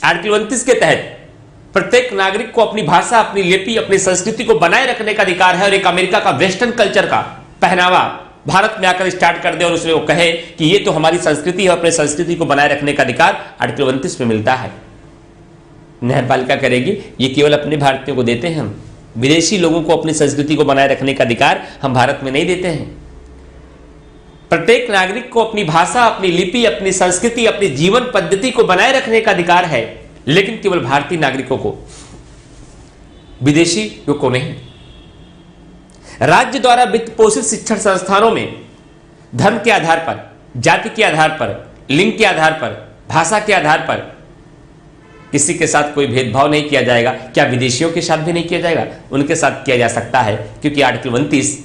Article 29 के तहत प्रत्येक नागरिक को अपनी भाषा, अपनी लिपि, अपनी संस्कृति को बनाए रखने का अधिकार है। और एक अमेरिका का वेस्टर्न कल्चर का पहनावा भारत में आकर स्टार्ट कर दे और उसने वो कहे कि ये तो हमारी संस्कृति है, अपनी संस्कृति को बनाए रखने का अधिकार आर्टिकल 29 में मिलता है। न्यायपालिका करेगी, ये केवल अपने भारतीयों को देते हैं हम, विदेशी लोगों को अपनी संस्कृति को बनाए रखने का अधिकार हम भारत में नहीं देते हैं। प्रत्येक नागरिक को अपनी भाषा, अपनी लिपि, अपनी संस्कृति, अपनी जीवन पद्धति को बनाए रखने का अधिकार है, लेकिन केवल भारतीय नागरिकों को, विदेशी को नहीं। राज्य द्वारा वित्त पोषित शिक्षण संस्थानों में धर्म के आधार पर, जाति के आधार पर, लिंग के आधार पर, भाषा के आधार पर किसी के साथ कोई भेदभाव नहीं किया जाएगा। क्या विदेशियों के साथ भी नहीं किया जाएगा? उनके साथ किया जा सकता है, क्योंकि आर्टिकल 29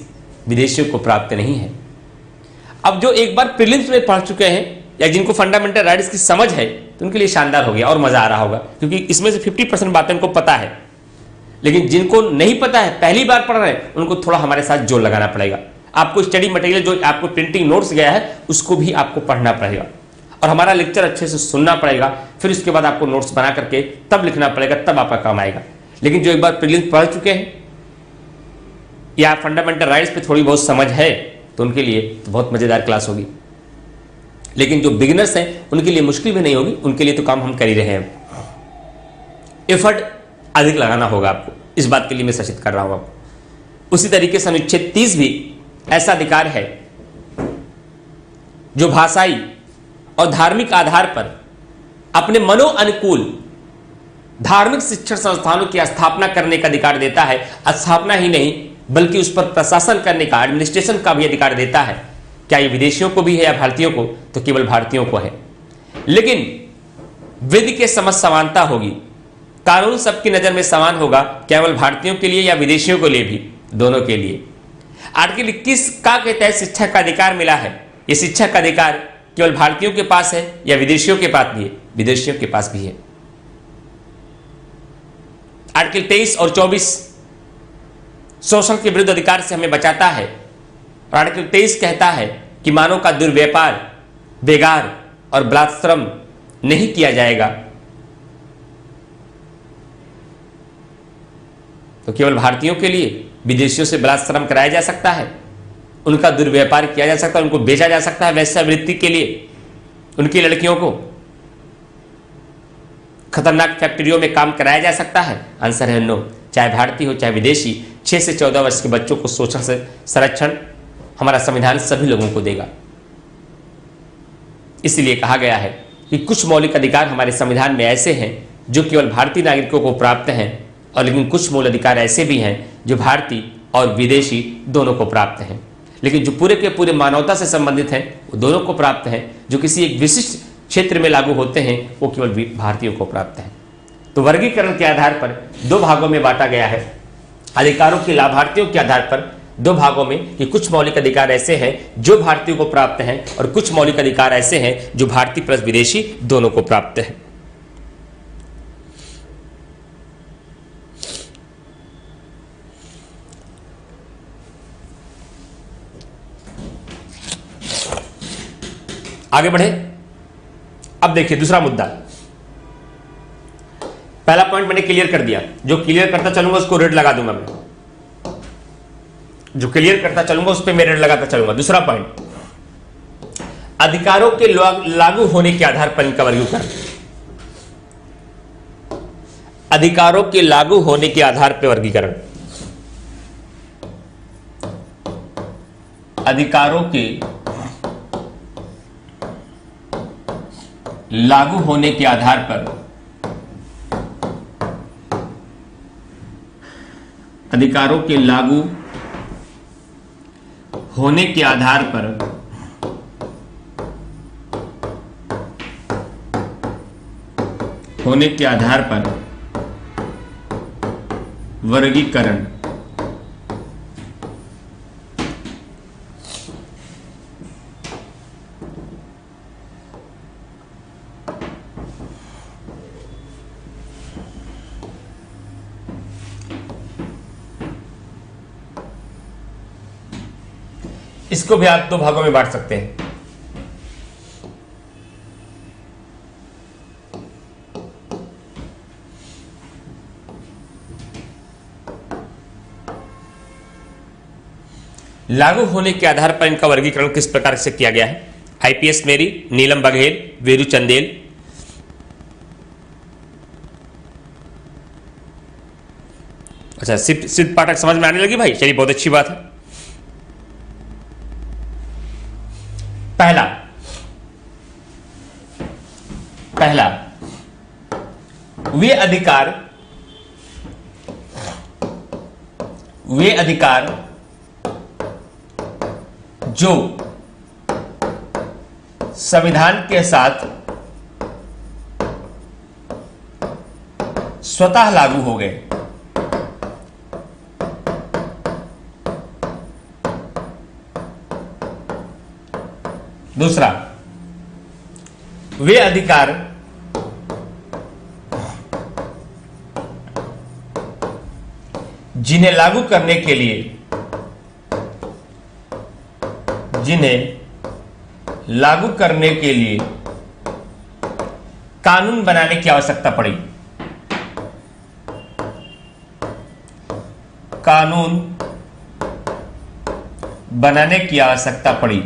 विदेशियों को प्राप्त नहीं है। अब जो एक बार प्रीलिम्स में पढ़ चुके हैं या जिनको फंडामेंटल राइट्स की समझ है, तो उनके लिए शानदार हो गया और मजा आ रहा होगा, क्योंकि इसमें से 50% बातें उनको पता है। लेकिन जिनको नहीं पता है, पहली बार पढ़ रहे हैं, उनको थोड़ा हमारे साथ जोर लगाना पड़ेगा। आपको स्टडी मटेरियल जो आपको प्रिंटिंग नोट्स गया है उसको भी आपको पढ़ना पड़ेगा और हमारा लेक्चर अच्छे से सुनना पड़ेगा। फिर उसके बाद आपको नोट्स बना करके तब लिखना पड़ेगा, तब आपका काम आएगा। लेकिन जो एक बार प्रीलिम्स पढ़ चुके हैं या फंडामेंटल राइट्स पे थोड़ी बहुत समझ है, तो उनके लिए तो बहुत मजेदार क्लास होगी। लेकिन जो बिगिनर्स हैं उनके लिए मुश्किल भी नहीं होगी, उनके लिए तो काम हम कर ही रहे हैं। एफर्ट अधिक लगाना होगा आपको, इस बात के लिए मैं सचेत कर रहा हूं आपको। उसी तरीके से अनुच्छेद 30 भी ऐसा अधिकार है जो भाषाई और धार्मिक आधार पर अपने मनो अनुकूल धार्मिक शिक्षण संस्थानों की स्थापना करने का अधिकार देता है। स्थापना ही नहीं बल्कि उस पर प्रशासन करने का, एडमिनिस्ट्रेशन का भी अधिकार देता है। क्या ये विदेशियों को भी है या भारतीयों को? तो केवल भारतीयों को है। लेकिन विधि के समझ समानता होगी, कानून सबकी नजर में समान होगा, केवल भारतीयों के लिए या विदेशियों के लिए भी, दोनों के लिए। आर्टिकल 21 का के तहत शिक्षा का अधिकार मिला है। ये शिक्षा का अधिकार केवल भारतीयों के पास है या विदेशियों के पास भी है? विदेशियों के पास भी है। आर्टिकल 23 और 24 शोषण के विरुद्ध अधिकार से हमें बचाता है। और आर्टिकल 23 कहता है कि मानव का दुर्व्यापार, बेगार और बलात्श्रम नहीं किया जाएगा। तो केवल भारतीयों के लिए विदेशियों से बलात्श्रम कराया जा सकता है, उनका दुर्व्यापार किया जा सकता है, उनको बेचा जा सकता है वेश्यावृत्ति के लिए, उनकी लड़कियों को खतरनाक फैक्ट्रियों में काम कराया जा सकता है? आंसर है नो। चाहे भारतीय हो चाहे विदेशी, 6 से 14 वर्ष के बच्चों को शोषण से संरक्षण हमारा संविधान सभी लोगों को देगा। इसलिए कहा गया है कि कुछ मौलिक अधिकार हमारे संविधान में ऐसे हैं जो केवल भारतीय नागरिकों को प्राप्त हैं, और लेकिन कुछ मूल अधिकार ऐसे भी हैं जो भारतीय और विदेशी दोनों को प्राप्त हैं। लेकिन जो पूरे के पूरे मानवता से संबंधित हैं वो दोनों को प्राप्त हैं। जो किसी एक विशिष्ट क्षेत्र में लागू होते हैं वो केवल भारतीयों को प्राप्त हैं। तो वर्गीकरण के आधार पर 2 भागों में बांटा गया है, अधिकारों के लाभार्थियों के आधार पर 2 भागों में, कि कुछ मौलिक अधिकार ऐसे हैं जो भारतीयों को प्राप्त हैं और कुछ मौलिक अधिकार ऐसे हैं जो भारतीय प्लस विदेशी दोनों को प्राप्त हैं। आगे बढ़े। अब देखिए दूसरा मुद्दा। पहला पॉइंट मैंने क्लियर कर दिया, जो क्लियर करता चलूंगा उसको रेड लगा दूंगा मैं, जो क्लियर करता चलूंगा उस पर मैं रेड लगाता चलूंगा। दूसरा पॉइंट, अधिकारों के लागू होने के आधार पर इनका वर्गीकरण। अधिकारों के लागू होने के आधार पर वर्गीकरण। अधिकारों के लागू होने के आधार पर, अधिकारों के लागू होने के आधार पर वर्गीकरण। इसको भी आप 2 भागों में बांट सकते हैं। लागू होने के आधार पर इनका वर्गीकरण किस प्रकार से किया गया है? आईपीएस मेरी, नीलम बघेल, वीरू चंदेल। अच्छा, सिद्ध पाठक समझ में आने लगी भाई, चलिए बहुत अच्छी बात है। पहला वे अधिकार जो संविधान के साथ स्वतः लागू हो गए। दूसरा, वे अधिकार जिन्हें लागू करने के लिए कानून बनाने की आवश्यकता पड़ी। कानून बनाने की आवश्यकता पड़ी।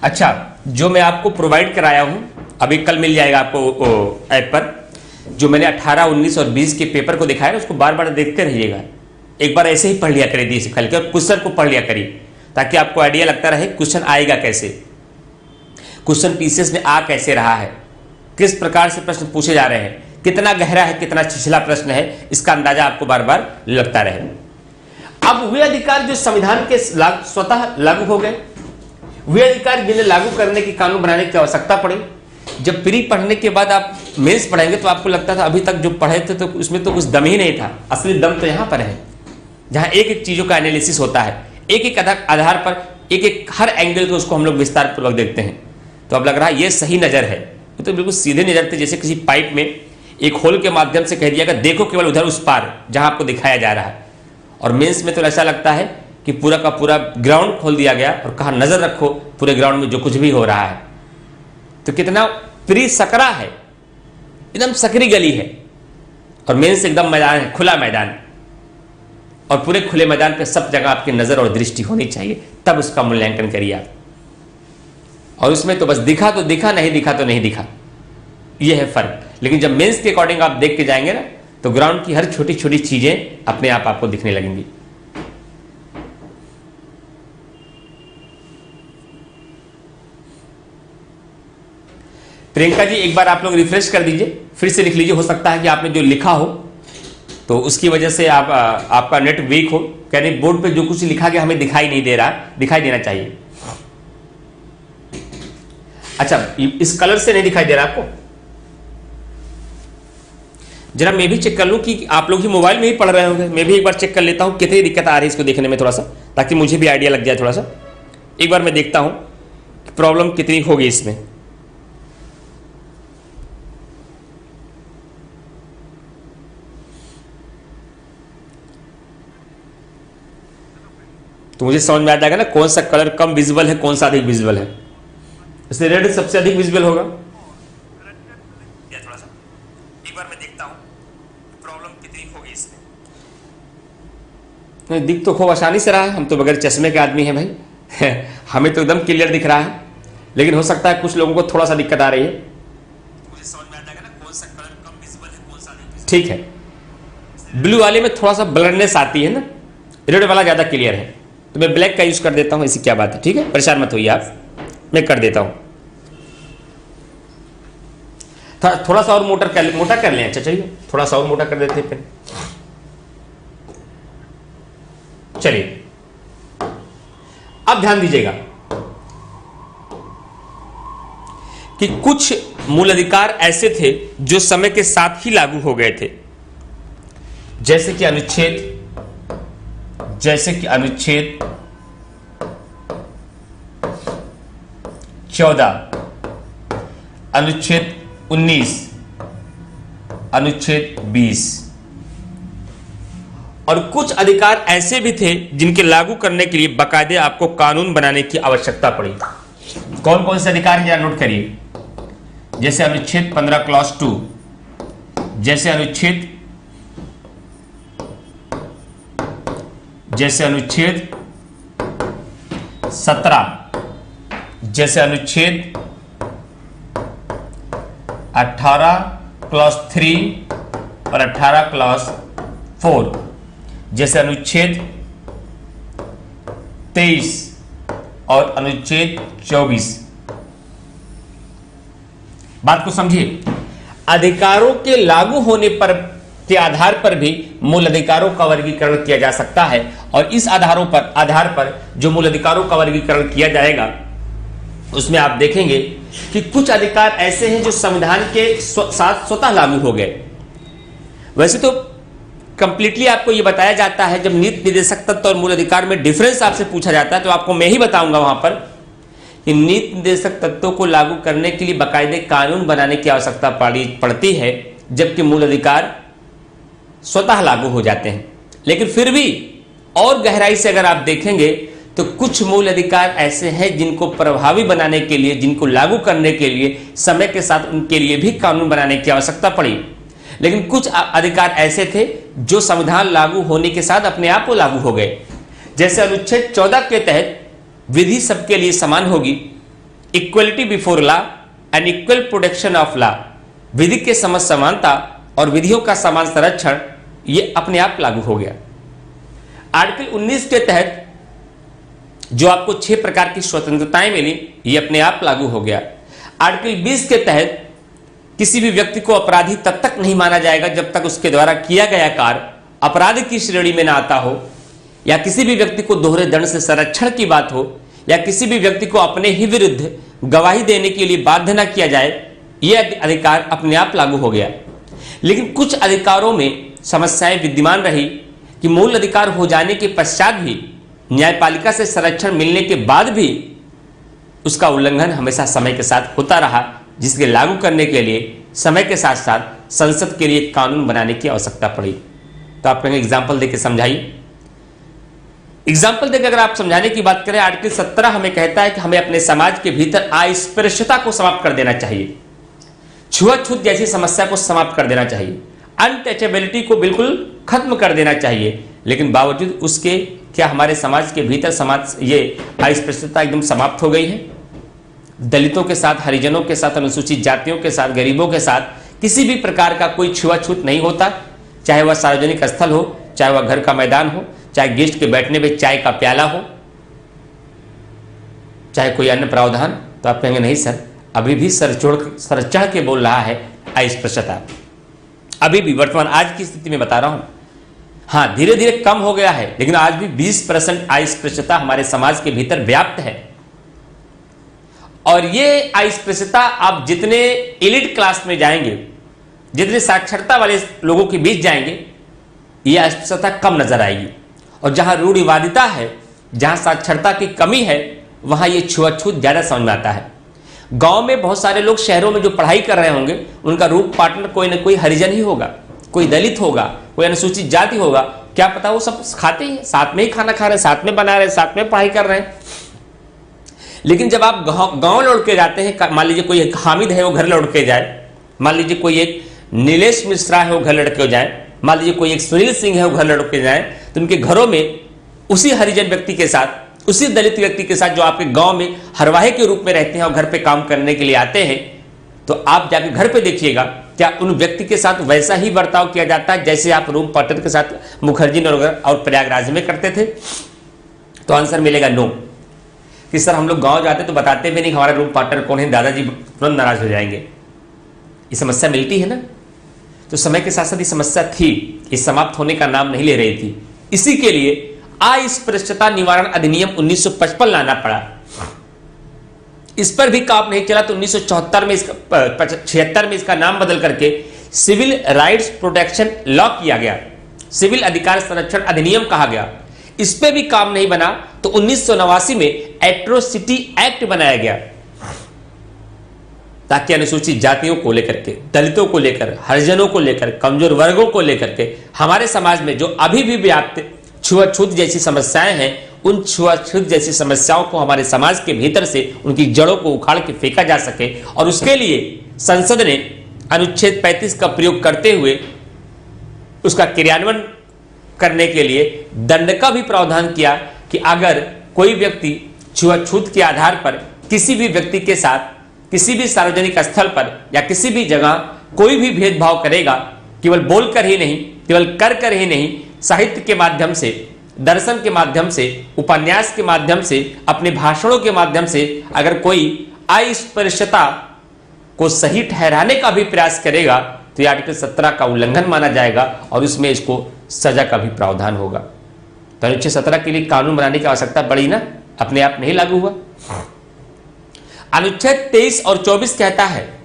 अच्छा, जो मैं आपको प्रोवाइड कराया हूं, अभी कल मिल जाएगा आपको ऐप पर, जो मैंने 18, 19 और 20 के पेपर को दिखाया, उसको बार बार देखते रहिएगा। एक बार ऐसे ही पढ़ लिया करिए, से कल के क्वेश्चन को पढ़ लिया करिए, ताकि आपको आइडिया लगता रहे क्वेश्चन आएगा कैसे, क्वेश्चन पीसीएस में आ कैसे रहा है, किस प्रकार से प्रश्न पूछे जा रहे हैं, कितना गहरा है, कितना छिछला प्रश्न है, इसका अंदाजा आपको बार बार लगता रहे। अब वे अधिकार जो संविधान के स्वतः लागू हो गए, वे अधिकार जिन्हें लागू करने की, कानून बनाने की आवश्यकता पड़ी। जब प्री पढ़ने के बाद आप मेंस पढ़ेंगे तो आपको लगता था अभी तक जो पढ़े थे तो उसमें तो कुछ दम ही नहीं था। असली दम तो यहां पर है, जहां एक एक चीजों का एनालिसिस होता है, एक एक आधार पर, एक एक हर एंगल को उसको हम लोग विस्तार पूर्वक देखते हैं। तो अब लग रहा है ये सही नजर है, तो बिल्कुल सीधे नजर थे, जैसे किसी पाइप में एक होल के माध्यम से कह दिया गया देखो केवल उधर उस पार जहां आपको दिखाया जा रहा है। और मेंस में तो ऐसा लगता है कि पूरा का पूरा ग्राउंड खोल दिया गया और कहा नजर रखो पूरे ग्राउंड में जो कुछ भी हो रहा है। तो कितना प्री सकरा है, एकदम सकरी गली है, और मेंस एकदम मैदान है, खुला मैदान, और पूरे खुले मैदान पे सब जगह आपकी नजर और दृष्टि होनी चाहिए, तब उसका मूल्यांकन करिए आप। और उसमें तो बस दिखा तो दिखा, नहीं दिखा तो नहीं दिखा, यह है फर्क। लेकिन जब मेंस के अकॉर्डिंग आप देख के जाएंगे ना, तो ग्राउंड की हर छोटी छोटी चीजें अपने आप आपको दिखने लगेंगी। प्रियंका जी, एक बार आप लोग रिफ्रेश कर दीजिए, फिर से लिख लीजिए। हो सकता है कि आपने जो लिखा हो तो उसकी वजह से आपका नेट वीक हो, यानी बोर्ड पे जो कुछ लिखा गया हमें दिखाई नहीं दे रहा, दिखाई देना चाहिए। अच्छा, इस कलर से नहीं दिखाई दे रहा आपको? जरा मैं भी चेक कर लूं कि आप लोग ही मोबाइल में ही पढ़ रहे होंगे। मैं भी एक बार चेक कर लेता हूं कितनी दिक्कत आ रही है इसको देखने में, थोड़ा सा, ताकि मुझे भी आइडिया लग जाए थोड़ा सा। एक बार मैं देखता हूं कि प्रॉब्लम कितनी होगी इसमें। तो मुझे समझ में आ जाएगा ना कौन सा कलर कम विजिबल है, कौन सा अधिक विजिबल है। इसलिए रेड सबसे अधिक विजिबल होगा। थोड़ा सा एक बार मैं देखता हूं प्रॉब्लम कितनी होगी इसमें। नहीं, दिख तो खूब आसानी से रहा है, हम तो बगैर चश्मे के आदमी हैं भाई हमें तो एकदम क्लियर दिख रहा है, लेकिन हो सकता है कुछ लोगों को थोड़ा सा दिक्कत आ रही है। मुझे समझ में आ जाएगा ना कौन सा कलर कम विजिबल है, कौन सा अधिक। ठीक है, ब्लू वाले में थोड़ा सा ब्लरनेस आती है ना, रेड वाला ज्यादा क्लियर है, तो मैं ब्लैक का यूज कर देता हूं। ऐसी क्या बात है, ठीक है, परेशान मत होइए आप, मैं कर देता हूं। थोड़ा सा और मोटा कर लें। अच्छा चलिए, थोड़ा सा और मोटा कर देते हैं फिर। चलिए, अब ध्यान दीजिएगा कि कुछ मूल अधिकार ऐसे थे जो समय के साथ ही लागू हो गए थे, जैसे कि अनुच्छेद 14, अनुच्छेद 19, अनुच्छेद 20 और कुछ अधिकार ऐसे भी थे जिनके लागू करने के लिए बाकायदे आपको कानून बनाने की आवश्यकता पड़ी। कौन कौन से अधिकार हैं, जरा नोट करिए। जैसे अनुच्छेद 15 क्लॉज 2, जैसे अनुच्छेद 17, जैसे अनुच्छेद 18 क्लॉज 3 और 18 क्लॉज 4, जैसे अनुच्छेद 23 और अनुच्छेद 24। बात को समझिए, अधिकारों के लागू होने पर के आधार पर भी मूल अधिकारों का वर्गीकरण किया जा सकता है, और इस आधार पर जो मूल अधिकारों का वर्गीकरण किया जाएगा उसमें आप देखेंगे कि कुछ अधिकार ऐसे हैं जो संविधान के साथ स्वतः लागू हो गए। वैसे तो कंप्लीटली आपको यह बताया जाता है, जब नीति निर्देशक तत्व और मूल अधिकार में डिफरेंस आपसे पूछा जाता है तो आपको मैं ही बताऊंगा वहां पर कि नीति निर्देशक तत्वों को लागू करने के लिए बाकायदे कानून बनाने की आवश्यकता पड़ती है, जबकि मूल अधिकार स्वतः लागू हो जाते हैं। लेकिन फिर भी और गहराई से अगर आप देखेंगे तो कुछ मूल अधिकार ऐसे हैं जिनको प्रभावी बनाने के लिए, जिनको लागू करने के लिए समय के साथ उनके लिए भी कानून बनाने की आवश्यकता पड़ी। लेकिन कुछ अधिकार ऐसे थे जो संविधान लागू होने के साथ अपने आप को लागू हो गए। जैसे अनुच्छेद 14 के तहत विधि सबके लिए समान होगी, equality before law and equal protection of law, विधि के समझ समानता और विधियों का समान संरक्षण, ये अपने आप लागू हो गया। आर्टिकल 19 के तहत जो आपको 6 प्रकार की स्वतंत्रताएं मिली, ये अपने आप लागू हो गया। आर्टिकल 20 के तहत किसी भी व्यक्ति को अपराधी तब तक नहीं माना जाएगा जब तक उसके द्वारा किया गया कार्य अपराध की श्रेणी में ना आता हो, या किसी भी व्यक्ति को दोहरे दंड से संरक्षण की बात हो, या किसी भी व्यक्ति को अपने ही विरुद्ध गवाही देने के लिए बाध्य न किया जाए, यह अधिकार अपने आप लागू हो गया। लेकिन कुछ अधिकारों में समस्याएं विद्यमान रही कि मूल अधिकार हो जाने के पश्चात भी, न्यायपालिका से संरक्षण मिलने के बाद भी उसका उल्लंघन हमेशा समय के साथ होता रहा, जिसके लागू करने के लिए समय के साथ साथ संसद के लिए कानून बनाने की आवश्यकता पड़ी। तो आप कहेंगे एग्जाम्पल देकर समझाइए। एग्जाम्पल देकर अगर आप समझाने की बात करें, आर्टिकल 17 हमें कहता है कि हमें अपने समाज के भीतर अस्पृश्यता को समाप्त कर देना चाहिए, छुआछूत जैसी समस्या को समाप्त कर देना चाहिए, अनटचेबिलिटी को बिल्कुल खत्म कर देना चाहिए। लेकिन बावजूद उसके क्या हमारे समाज के भीतर ये अस्पृश्यता एकदम समाप्त हो गई है? दलितों के साथ, हरिजनों के साथ, अनुसूचित जातियों के साथ, गरीबों के साथ किसी भी प्रकार का कोई छुआछूत नहीं होता, चाहे वह सार्वजनिक स्थल हो, चाहे वह घर का मैदान हो, चाहे गेस्ट के बैठने में चाय का प्याला हो, चाहे कोई अन्य प्रावधान। तो आप कहेंगे नहीं सर, अभी भी सर चढ़ के बोल रहा है अस्पृश्यता, अभी भी वर्तमान आज की स्थिति में बता रहा हूं। हाँ, धीरे धीरे कम हो गया है, लेकिन आज भी 20% अस्पृश्यता हमारे समाज के भीतर व्याप्त है। और ये अस्पृश्यता आप जितने एलिट क्लास में जाएंगे, जितने साक्षरता वाले लोगों के बीच जाएंगे, ये अस्पृश्यता कम नजर आएगी। और जहां रूढ़िवादिता है, जहां साक्षरता की कमी है, वहां ये छुआछूत ज्यादा समझ में आता है। गांव में बहुत सारे लोग शहरों में जो पढ़ाई कर रहे होंगे, उनका रूप पार्टनर कोई ना कोई हरिजन ही होगा, कोई दलित होगा, कोई अनुसूचित जाति होगा, क्या पता वो सब खाते ही, साथ में ही खाना खा रहे हैं, साथ में बना रहे हैं, साथ में पढ़ाई कर रहे हैं। लेकिन जब आप गांव लौट के जाते हैं, मान लीजिए कोई एक हामिद है वो घर लौट के जाए, मान लीजिए कोई एक नीलेश मिश्रा है वो घर लौट के जाए, मान लीजिए कोई एक सुनील सिंह है वो घर लौट के जाए, तो उनके घरों में उसी हरिजन व्यक्ति के साथ, उसी दलित व्यक्ति के साथ जो आपके गांव में हरवाहे के रूप में रहते हैं और घर पे काम करने के लिए आते हैं, तो आप जाके घर पे देखिएगा क्या उन व्यक्ति के साथ वैसा ही बर्ताव किया जाता है जैसे आप रूम पार्टनर के साथ मुखर्जी नगर और प्रयागराज में करते थे? तो आंसर मिलेगा नो। कि सर हम लोग गांव जाते तो बताते भी नहीं हमारा रूम पार्टनर कौन है, दादाजी तुरंत नाराज हो जाएंगे। ये समस्या मिलती है ना। तो समय के साथ साथ ये समस्या थी, ये समाप्त होने का नाम नहीं ले रही थी। इसी के लिए अस्पृश्यता निवारण अधिनियम 1955 लाना पड़ा। इस पर भी काम नहीं चला तो 1976 में 76 में इसका नाम बदल करके सिविल राइट्स प्रोटेक्शन लॉ किया गया, सिविल अधिकार संरक्षण अधिनियम कहा गया। इस पे भी काम नहीं बना तो 1989 में एट्रोसिटी एक्ट बनाया गया। ताकि अनुसूचित जातियों को लेकर के, दलितों को लेकर, हरिजनों को लेकर, कमजोर वर्गों को लेकर के हमारे समाज में जो अभी भी व्याप्त छुआछूत जैसी समस्याएं हैं, उन छुआछूत जैसी समस्याओं को हमारे समाज के भीतर से उनकी जड़ों को उखाड़ के फेंका जा सके। और उसके लिए संसद ने अनुच्छेद 35 का प्रयोग करते हुए उसका क्रियान्वयन करने के लिए दंड का भी प्रावधान किया कि अगर कोई व्यक्ति छुआछूत के आधार पर किसी भी व्यक्ति के साथ किसी भी सार्वजनिक स्थल पर या किसी भी जगह कोई भी भेदभाव करेगा, केवल बोलकर ही नहीं, केवल कर कर ही नहीं, साहित्य के माध्यम से, दर्शन के माध्यम से, उपन्यास के माध्यम से, अपने भाषणों के माध्यम से अगर कोई अस्पृश्यता को सही ठहराने का भी प्रयास करेगा तो यह आर्टिकल 17 का उल्लंघन माना जाएगा और उसमें इसको सजा का भी प्रावधान होगा। तो अनुच्छेद 17 के लिए कानून बनाने की आवश्यकता पड़ी ना, अपने आप नहीं लागू हुआ। अनुच्छेद 23 और 24 कहता है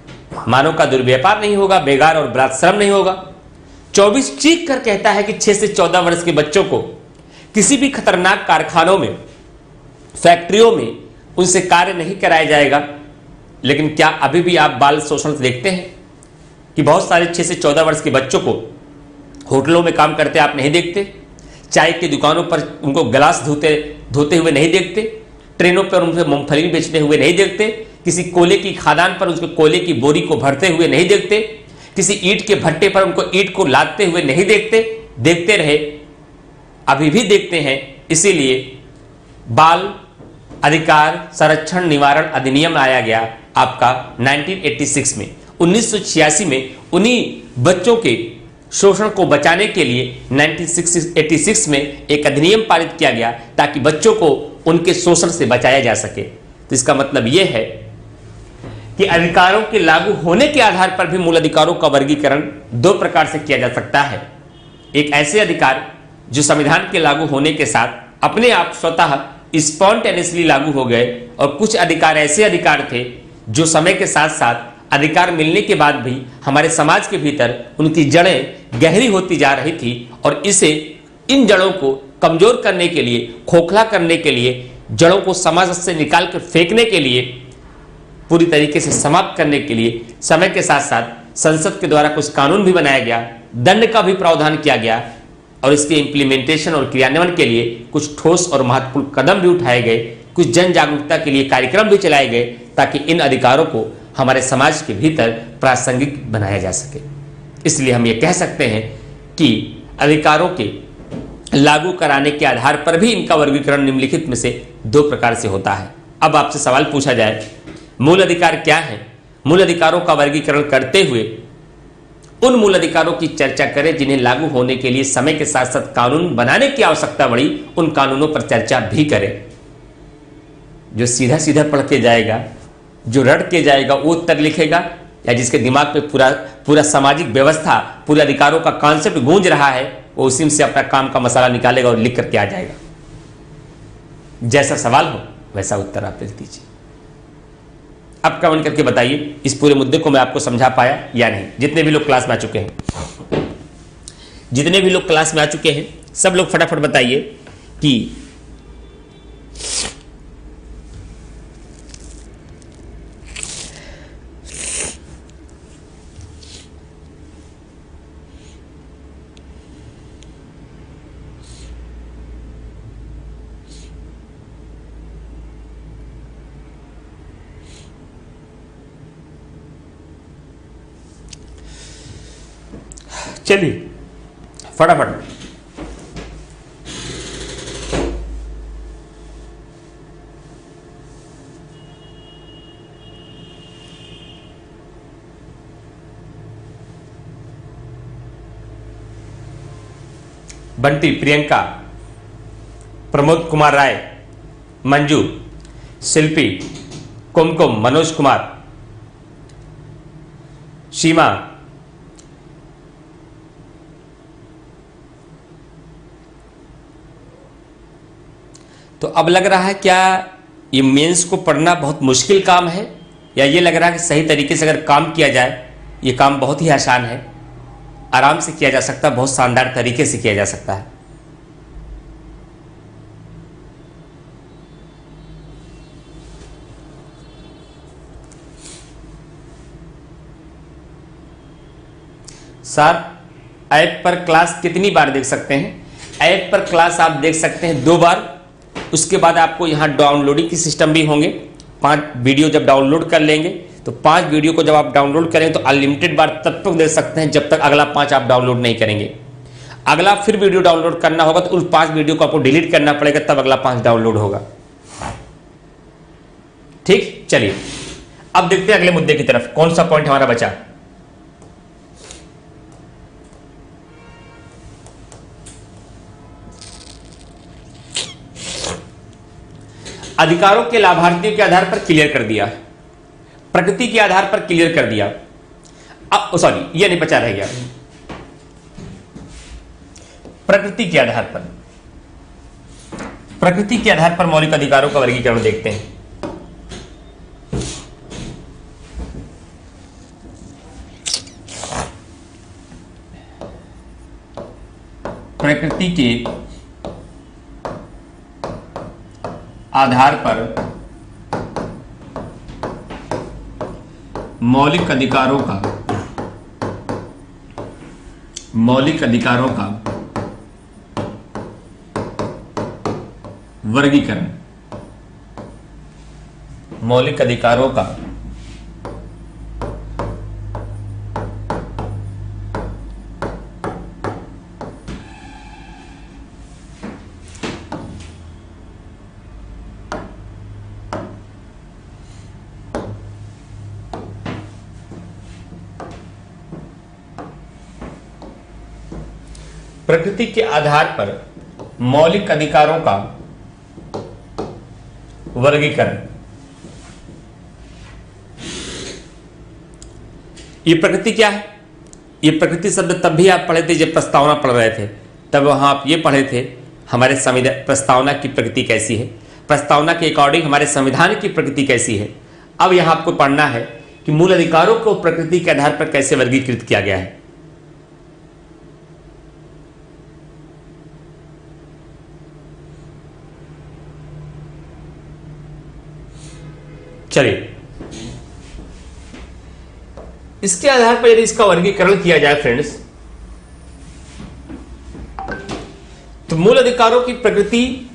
मानव का दुर्व्यापार नहीं होगा, बेगार और बलात्श्रम नहीं होगा। 24 चीख कर कहता है कि 6 से 14 वर्ष के बच्चों को किसी भी खतरनाक कारखानों में, फैक्ट्रियों में उनसे कार्य नहीं कराया जाएगा। लेकिन क्या अभी भी आप बाल शोषण देखते हैं कि बहुत सारे 6 से 14 वर्ष के बच्चों को होटलों में काम करते आप नहीं देखते, चाय की दुकानों पर उनको गिलास धोते हुए नहीं देखते, ट्रेनों पर उनसे मूंगफली बेचते हुए नहीं देखते, किसी कोयले की खादान पर उसके कोयले की बोरी को भरते हुए नहीं देखते, किसी ईंट के भट्टे पर उनको ईंट को लादते हुए नहीं देखते। देखते रहे, अभी भी देखते हैं। इसीलिए बाल अधिकार संरक्षण निवारण अधिनियम लाया गया आपका 1986 में। 1986 में उन्हीं बच्चों के शोषण को बचाने के लिए 1986 में एक अधिनियम पारित किया गया ताकि बच्चों को उनके शोषण से बचाया जा सके। तो इसका मतलब यह है कि अधिकारों के लागू होने के आधार पर भी मूल अधिकारों का वर्गीकरण दो प्रकार से किया जा सकता है। एक ऐसे अधिकार जो संविधान के लागू होने के साथ अपने आप स्वतः स्पॉन्टेनियसली लागू हो गए, और कुछ अधिकार ऐसे अधिकार थे जो समय के साथ साथ अधिकार मिलने के बाद भी हमारे समाज के भीतर उनकी जड़ें गहरी होती जा रही थी, और इसे इन जड़ों को कमजोर करने के लिए, खोखला करने के लिए, जड़ों को समाज से निकाल कर फेंकने के लिए, पूरी तरीके से समाप्त करने के लिए समय के साथ साथ संसद के द्वारा कुछ कानून भी बनाया गया, दंड का भी प्रावधान किया गया, और इसके इम्प्लीमेंटेशन और क्रियान्वयन के लिए कुछ ठोस और महत्वपूर्ण कदम भी उठाए गए, कुछ जन जागरूकता के लिए कार्यक्रम भी चलाए गए ताकि इन अधिकारों को हमारे समाज के भीतर प्रासंगिक बनाया जा सके। इसलिए हम ये कह सकते हैं कि अधिकारों के लागू कराने के आधार पर भी इनका वर्गीकरण निम्नलिखित में से दो प्रकार से होता है। अब आपसे सवाल पूछा जाए, मूल अधिकार क्या है? मूल अधिकारों का वर्गीकरण करते हुए उन मूल अधिकारों की चर्चा करें जिन्हें लागू होने के लिए समय के साथ साथ कानून बनाने की आवश्यकता पड़ी, उन कानूनों पर चर्चा भी करें। जो सीधा सीधा पढ़ के जाएगा, जो रट के जाएगा, वो उत्तर लिखेगा, या जिसके दिमाग में पूरा सामाजिक व्यवस्था, पूरे अधिकारों का कॉन्सेप्ट गूंज रहा है, वो उसी से अपना काम का मसाला निकालेगा और लिख करके आ जाएगा। जैसा सवाल हो वैसा उत्तर आप लिख दीजिए। अब कमेंट करके बताइए इस पूरे मुद्दे को मैं आपको समझा पाया या नहीं। जितने भी लोग क्लास में आ चुके हैं, सब लोग फटाफट बताइए कि चलिए फटाफट बंटी, प्रियंका, प्रमोद कुमार राय, मंजू, शिल्पी, कुमकुम, मनोज कुमार, सीमा, तो अब लग रहा है क्या ये मेंस को पढ़ना बहुत मुश्किल काम है, या ये लग रहा है कि सही तरीके से अगर काम किया जाए ये काम बहुत ही आसान है, आराम से किया जा सकता है, बहुत शानदार तरीके से किया जा सकता है। सर ऐप पर क्लास कितनी बार देख सकते हैं? ऐप पर क्लास आप देख सकते हैं 2 बार। उसके बाद आपको यहाँ डाउनलोडिंग की सिस्टम भी होंगे। 5 वीडियो जब डाउनलोड कर लेंगे तो 5 वीडियो को जब आप डाउनलोड करेंगे तो अनलिमिटेड बार तब तक देख सकते हैं जब तक अगला 5 आप डाउनलोड नहीं करेंगे। अगला फिर वीडियो डाउनलोड करना होगा तो उन 5 वीडियो को आपको डिलीट करना पड़ेगा, तब अगला 5 डाउनलोड होगा। ठीक, चलिए अब देखते हैं अगले मुद्दे की तरफ। कौन सा पॉइंट हमारा बचा? अधिकारों के लाभार्थियों के आधार पर क्लियर कर दिया, प्रकृति के आधार पर क्लियर कर दिया। अब सॉरी, ये नहीं बचा रह गया। प्रकृति के आधार पर, प्रकृति के आधार पर मौलिक अधिकारों का वर्गीकरण देखते हैं। प्रकृति के आधार पर मौलिक अधिकारों का वर्गीकरण, मौलिक अधिकारों का प्रकृति के आधार पर मौलिक अधिकारों का वर्गीकरण। ये प्रकृति क्या है? ये प्रकृति शब्द तब भी आप पढ़े थे जब प्रस्तावना पढ़ रहे थे, तब वहां आप ये पढ़े थे हमारे संविधान, प्रस्तावना की प्रकृति कैसी है, प्रस्तावना के अकॉर्डिंग हमारे संविधान की प्रकृति कैसी है। अब यहां आपको पढ़ना है कि मूल अधिकारों को प्रकृति के आधार पर कैसे वर्गीकृत किया गया है। चलिए, इसके आधार पर यदि इसका वर्गीकरण किया जाए फ्रेंड्स, तो मूल अधिकारों की प्रकृति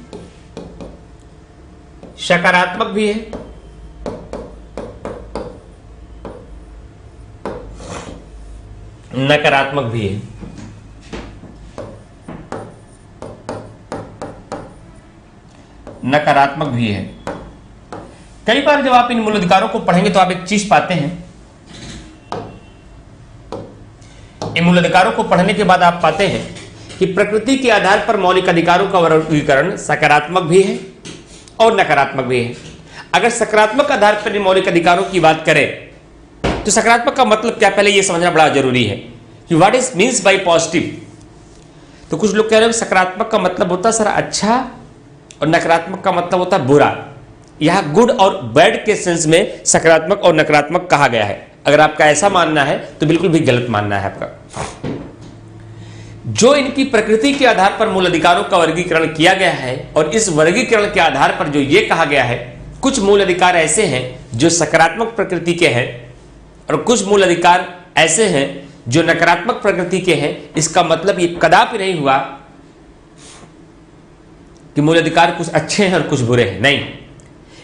सकारात्मक भी है नकारात्मक भी है। नकारात्मक भी है। कई बार जब आप इन मूल अधिकारों को पढ़ेंगे तो आप एक चीज पाते हैं, इन मूल अधिकारों को पढ़ने के बाद आप पाते हैं कि प्रकृति के आधार पर मौलिक अधिकारों का वर्गीकरण सकारात्मक भी है और नकारात्मक भी है। अगर सकारात्मक आधार पर मौलिक अधिकारों की बात करें तो सकारात्मक का मतलब क्या, पहले यह समझना बड़ा जरूरी है कि what is means by positive. तो कुछ लोग कह रहे हैं सकारात्मक का मतलब होता है सर अच्छा और नकारात्मक का मतलब होता है बुरा। यह गुड और बैड के सेंस में सकारात्मक और नकारात्मक कहा गया है। अगर आपका ऐसा मानना है तो बिल्कुल भी गलत मानना है आपका। जो इनकी प्रकृति के आधार पर मूल अधिकारों का वर्गीकरण किया गया है और इस वर्गीकरण के आधार पर जो यह कहा गया है कुछ मूल अधिकार ऐसे हैं जो सकारात्मक प्रकृति के हैं और कुछ मूल अधिकार ऐसे हैं जो नकारात्मक प्रकृति के हैं। इसका मतलब ये कदापि नहीं हुआ कि मूल अधिकार कुछ अच्छे हैं और कुछ बुरे हैं, नहीं।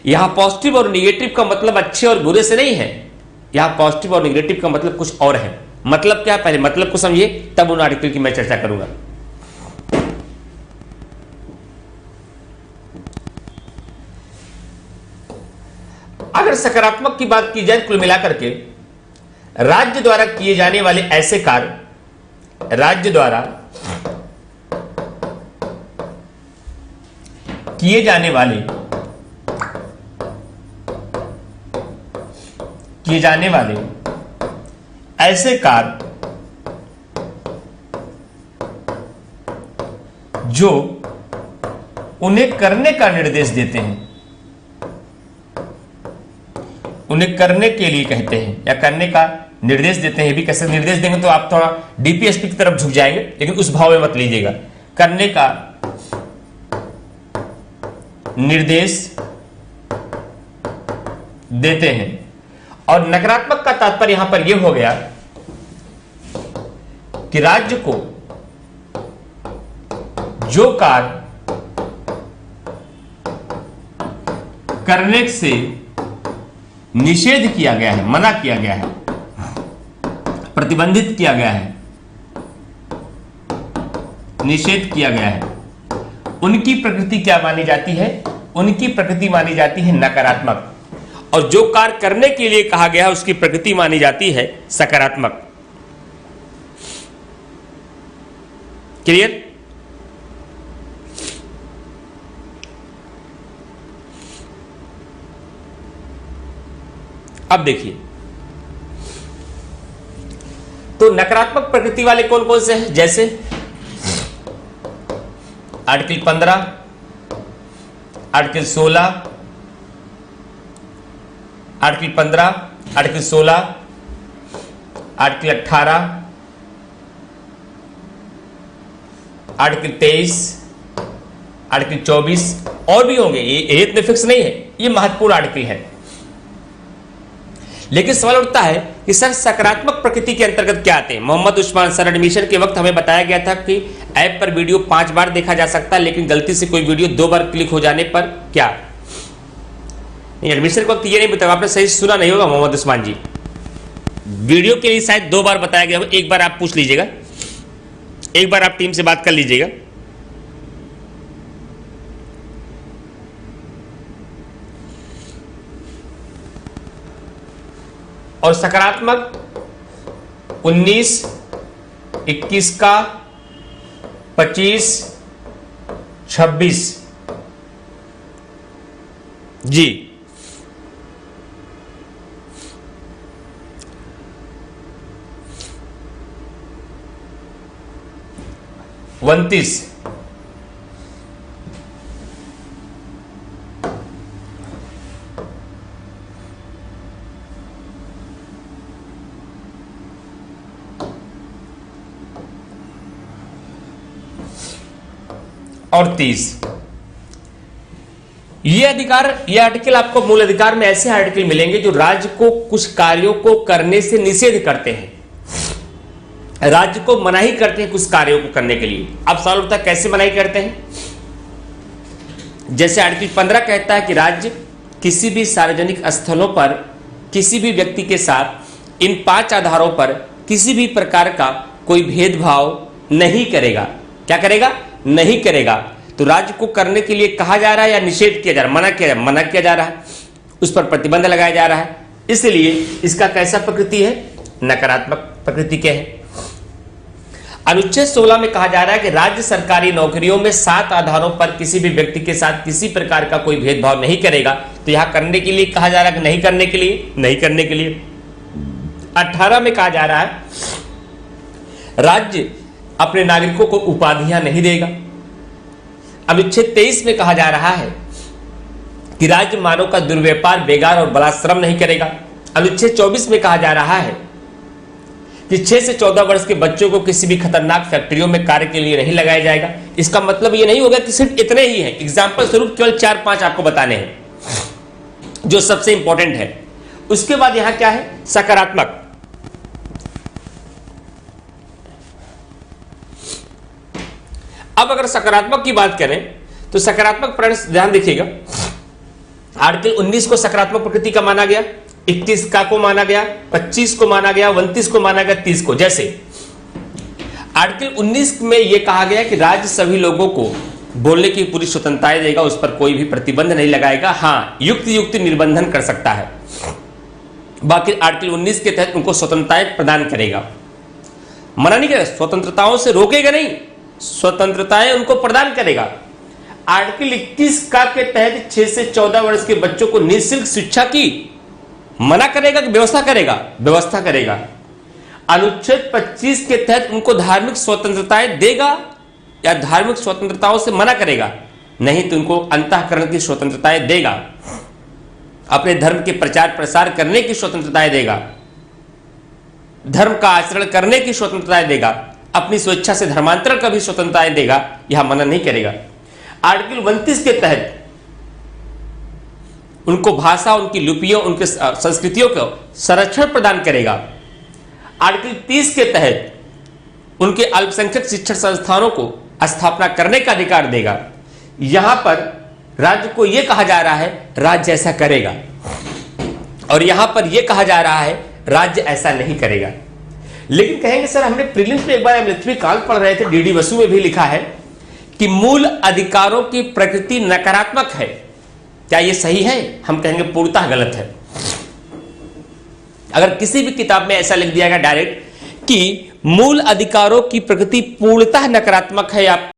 यहां पॉजिटिव और निगेटिव का मतलब अच्छे और बुरे से नहीं है। यहां पॉजिटिव और निगेटिव का मतलब कुछ और है। मतलब क्या, पहले मतलब को समझिए तब उन आर्टिकल की मैं चर्चा करूंगा। अगर सकारात्मक की बात की जाए, कुल मिलाकर के राज्य द्वारा किए जाने वाले ऐसे कार्य, राज्य द्वारा किए जाने वाले ऐसे कार्य जो उन्हें करने का निर्देश देते हैं, उन्हें करने के लिए कहते हैं या करने का निर्देश देते हैं। भी कैसे निर्देश देंगे तो आप थोड़ा डीपीएसपी की तरफ झुक जाएंगे, लेकिन उस भाव में मत लीजिएगा। करने का निर्देश देते हैं। और नकारात्मक का तात्पर्य यहां पर यह हो गया कि राज्य को जो कार्य करने से निषेध किया गया है, मना किया गया है, प्रतिबंधित किया गया है, निषेध किया गया है, उनकी प्रकृति क्या मानी जाती है? उनकी प्रकृति मानी जाती है नकारात्मक। और जो कार्य करने के लिए कहा गया है उसकी प्रकृति मानी जाती है सकारात्मक। क्लियर? अब देखिए, तो नकारात्मक प्रकृति वाले कौन कौन से हैं? जैसे article 15, article 16, article 15, article 16, article 18, article 23, article 24 और भी होंगे। ये इतने फिक्स नहीं है, ये महत्वपूर्ण आर्टिकल है। लेकिन सवाल उठता है कि सर सकारात्मक प्रकृति के अंतर्गत क्या आते हैं? मोहम्मद उस्मान सर, एडमिशन के वक्त हमें बताया गया था कि ऐप पर वीडियो 5 बार देखा जा सकता है, लेकिन गलती से कोई वीडियो 2 बार क्लिक हो जाने पर क्या? नहीं, एडमिशन के वक्त ये नहीं बताया, आपने सही सुना नहीं होगा मोहम्मद उस्मान जी। वीडियो के लिए शायद 2 बार बताया गया हो, एक बार आप पूछ लीजिएगा, एक बार आप टीम से बात कर लीजिएगा। और सकारात्मक 19, 21 का 25, 26 जी। उनतीस, और 30। ये अधिकार, ये आर्टिकल आपको मूल अधिकार में ऐसे आर्टिकल मिलेंगे जो राज्य को कुछ कार्यों को करने से निषेध करते हैं, राज्य को मनाही करते हैं कुछ कार्यों को करने के लिए। अब सवाल उठता है कैसे मनाही करते हैं? जैसे आर्टिकल 15 कहता है कि राज्य किसी भी सार्वजनिक स्थलों पर किसी भी व्यक्ति के साथ इन 5 आधारों पर किसी भी प्रकार का कोई भेदभाव नहीं करेगा। क्या करेगा? नहीं करेगा। तो राज्य को करने के लिए कहा जा रहा है या निषेध किया जा रहा है? मना किया जा रहा है, उस पर प्रतिबंध लगाया जा रहा है। इसलिए इसका कैसा प्रकृति है? नकारात्मक प्रकृति के है। अनुच्छेद 16 में कहा जा रहा है कि राज्य सरकारी नौकरियों में 7 आधारों पर किसी भी व्यक्ति के साथ किसी प्रकार का कोई भेदभाव नहीं करेगा। तो यहां करने के लिए कहा जा रहा है कि नहीं करने के लिए, नहीं करने के लिए। 18 में कहा जा रहा है राज्य अपने नागरिकों को उपाधियां नहीं देगा। अनुच्छेद 23 में कहा जा रहा है कि राज्य मानव का दुर्व्यापार, बेगार और बलात्श्रम नहीं करेगा। अनुच्छेद 24 में कहा जा रहा है कि 6 से 14 वर्ष के बच्चों को किसी भी खतरनाक फैक्ट्रियों में कार्य के लिए नहीं लगाया जाएगा। इसका मतलब ये नहीं होगा कि सिर्फ इतने ही हैं, एग्जाम्पल स्वरूप केवल 4-5 आपको बताने हैं जो सबसे इंपॉर्टेंट है। उसके बाद यहां क्या है? सकारात्मक। अब अगर सकारात्मक की बात करें तो सकारात्मक परिणाम ध्यान देखिएगा, आर्टिकल 19 को सकारात्मक प्रकृति का माना गया, 21 का को माना गया, 25 को माना गया, 29 को माना गया, 30 को। जैसे आर्टिकल 19 में यह कहा गया कि राज्य सभी लोगों को बोलने की पूरी स्वतंत्रता देगा, उस पर कोई भी प्रतिबंध नहीं लगाएगा। हाँ, युक्त निर्बंधन कर सकता है, बाकी आर्टिकल 19 के तहत उनको स्वतंत्रताएं प्रदान करेगा। मना नहीं करेगा, स्वतंत्रताओं से रोकेगा नहीं, स्वतंत्रताएं उनको प्रदान करेगा। आर्टिकल 21 का के तहत 6 से 14 वर्ष के बच्चों को निःशुल्क शिक्षा की मना करेगा कि व्यवस्था करेगा? व्यवस्था करेगा। अनुच्छेद 25 के तहत उनको धार्मिक स्वतंत्रताएं देगा या धार्मिक स्वतंत्रताओं से मना करेगा? नहीं, तो उनको अंतःकरण की स्वतंत्रताएं देगा, अपने धर्म के प्रचार प्रसार करने की स्वतंत्रताएं देगा, धर्म का आचरण करने की स्वतंत्रताएं देगा, अपनी स्वेच्छा से धर्मांतरण का भी स्वतंत्रताएं देगा, यह मना नहीं करेगा। आर्टिकल 29 के तहत उनको भाषा, उनकी लिपियों, उनके संस्कृतियों को संरक्षण प्रदान करेगा। आर्टिकल 30 के तहत उनके अल्पसंख्यक शिक्षण संस्थानों को स्थापना करने का अधिकार देगा। यहां पर राज्य को यह कहा जा रहा है राज्य ऐसा करेगा, और यहां पर यह कहा जा रहा है राज्य ऐसा नहीं करेगा। लेकिन कहेंगे सर हमने प्रीलिम्स में एक बार एमएलएचबी काल पढ़ रहे थे, डीडी बसु में भी लिखा है कि मूल अधिकारों की प्रकृति नकारात्मक है। क्या यह सही है? हम कहेंगे पूर्णतः गलत है। अगर किसी भी किताब में ऐसा लिख दिया गया डायरेक्ट कि मूल अधिकारों की प्रकृति पूर्णतः नकारात्मक है, आप